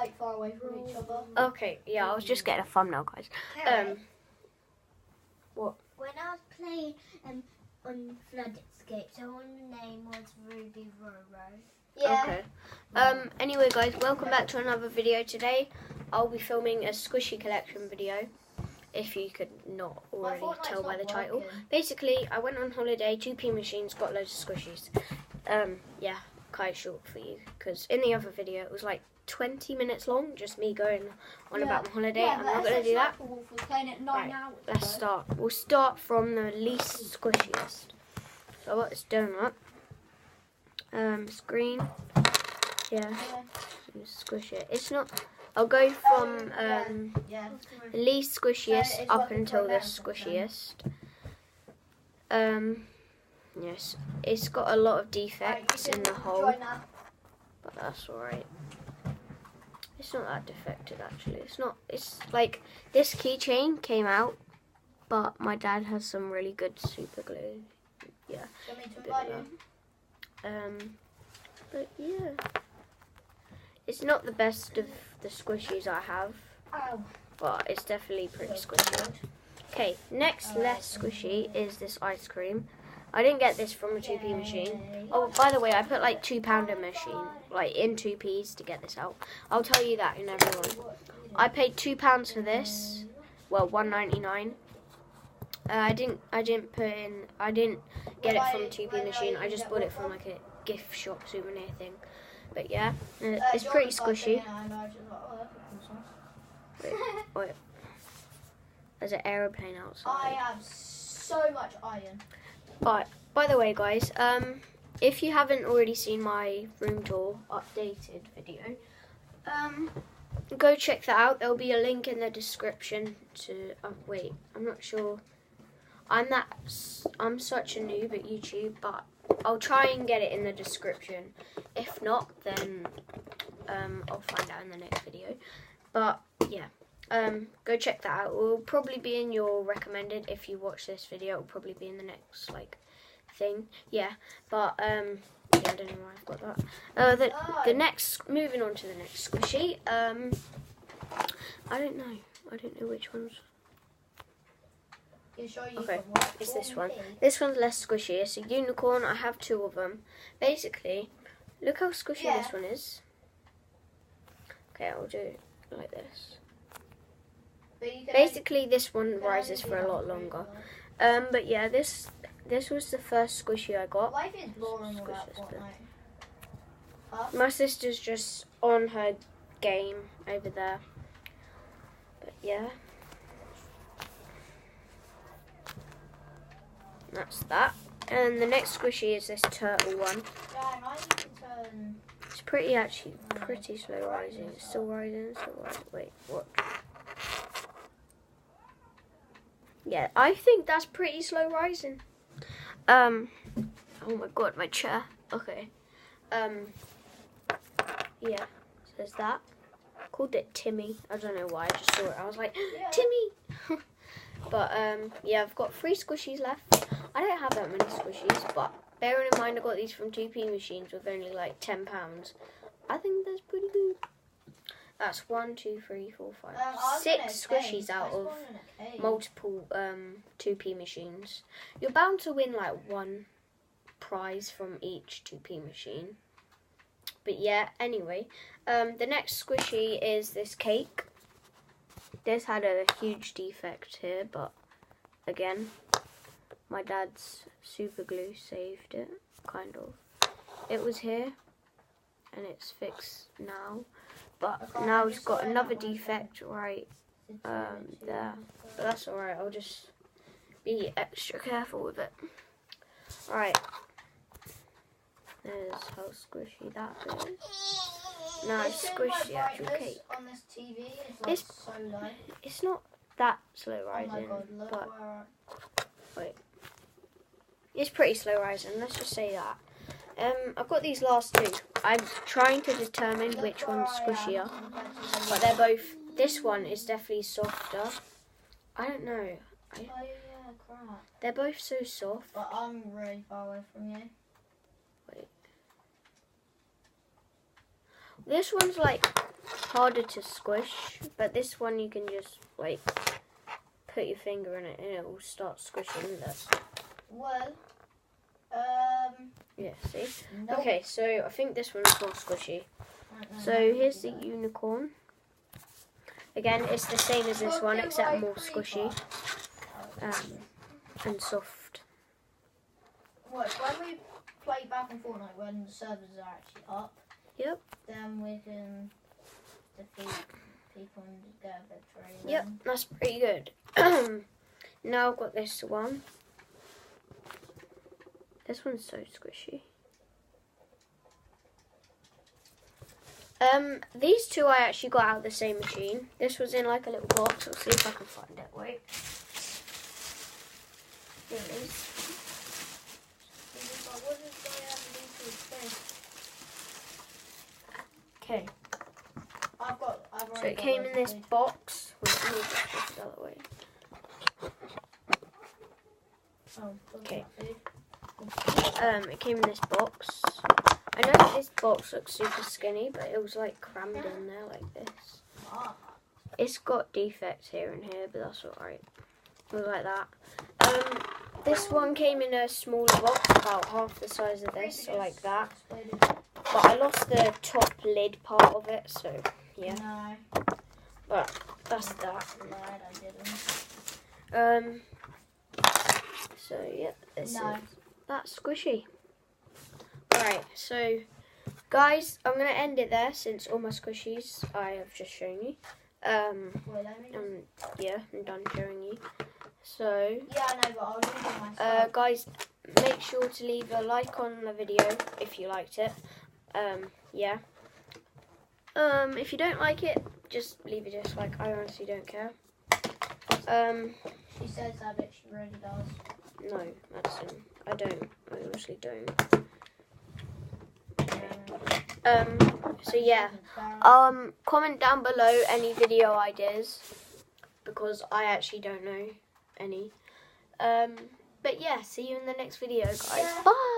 quite far away from each other. Okay, yeah, I was just getting a thumbnail, guys. What? When I was playing on Flood Escape, someone's name was Ruby Roro. Yeah. Okay. Anyway, guys, welcome back to another video today. I'll be filming a squishy collection video, if you could not already tell by the title. Basically, I went on holiday, 2P machines, got loads of squishies. Yeah, quite short for you, because in the other video it was like 20 minutes long, just me going on about my holiday. I'm not going to do that. Right, let's start. We'll start from the least squishiest. So I got this donut. Screen. Yeah. Squish it. It's not. I'll go from the least squishiest up until the squishiest. Yes, it's got a lot of defects in the hole, but that's alright. It's not that defected actually. It's not. It's like this keychain came out, but my dad has some really good super glue. Yeah. But yeah, it's not the best of the squishies I have, but it's definitely pretty squishy. Okay, next less squishy is this ice cream. I didn't get this from a 2P machine. Oh, by the way, I put like £2 in machine, like in 2Ps to get this out. I'll tell you that in everyone. I paid £2 for this. Well, $1.99. I didn't get it from a 2P machine. I just bought it from like a gift shop souvenir thing. But yeah, it's pretty squishy. Wait. There's an aeroplane outside. I have so much iron. But by the way, guys, if you haven't already seen my room tour updated video, go check that out. There'll be a link in the description to. Wait, I'm not sure. I'm such a noob at YouTube, but I'll try and get it in the description. If not, then I'll find out in the next video. But yeah, go check that out. It will probably be in your recommended. If you watch this video, it will probably be in the next like thing. Yeah, but yeah, I don't know why I've got that. The next, moving on to the next squishy. I don't know which ones. Okay, it's this one. This one's less squishy. It's a unicorn. I have two of them. Basically, look how squishy this one is. Okay, I'll do it like this. Basically, this one rises for a lot longer. But yeah, this was the first squishy I got. My sister's just on her game over there. But yeah. That's that. And the next squishy is this turtle one. It's pretty slow rising. It's still rising, Wait, what? Yeah, I think that's pretty slow rising. Oh my god, my chair. Okay. Yeah, so there's that. I called it Timmy. I don't know why, I just saw it. I was like, Timmy! But yeah, I've got 3 squishies left. I don't have that many squishies, but bearing in mind I got these from 2P machines with only like £10. I think that's pretty good. That's 1, 2, 3, 4, 5, 6 squishies out of multiple 2P machines. You're bound to win like 1 prize from each 2P machine. But yeah, anyway, the next squishy is this cake. This had a huge defect here, but again, my dad's super glue saved it, kind of. It was here, and it's fixed now, but now it's got another defect right there. But that's alright, I'll just be extra careful with it. Alright, there's how squishy that is. Nice squishy actual cake. On this TV, it's so low. It's not that slow rising, but wait, it's pretty slow rising. Let's just say that. I've got these last 2. I'm trying to determine which one's squishier, but they're both. This one is definitely softer. I don't know. Oh yeah, crap. They're both so soft. But I'm really far away from you. Wait. This one's like harder to squish, but this one you can just like put your finger in it and it will start squishing. Well, yeah, see? nope. Okay, so I think this one's more squishy. So here's the unicorn. Again, it's the same as this one, except more squishy and soft. What, when we play back in Fortnite, when the servers are actually up, Yep. then we can defeat people and get a victory. Yep, then. that's pretty good. Now I've got this one. This one's so squishy. These two I actually got out of the same machine. This was in like a little box. I'll see if I can find it. Wait. Here it is. Okay. So it came in this box. Wait, let me just put it out of the way. Okay. It came in this box. I know that this box looks super skinny, but it was like crammed in there like this. It's got defects here and here, but that's alright. It was like that. This one came in a smaller box, about half the size of this, so like that. But I lost the top lid part of it, so yeah. No. But that's that. Glad I didn't. So yeah, this No. is that's squishy. Alright, so guys, I'm gonna end it there since all my squishies I have just shown you. Wait, let me just... Yeah, I'm done showing you. So Yeah, I know, but I'll leave it myself. guys, make sure to leave a like on the video if you liked it. Yeah. If you don't like it, just leave a dislike. I honestly don't care. She says that, but she really does. No, Madison, I don't. I honestly don't. So yeah. Comment down below any video ideas because I actually don't know any. But yeah, see you in the next video, guys. Yeah. Bye.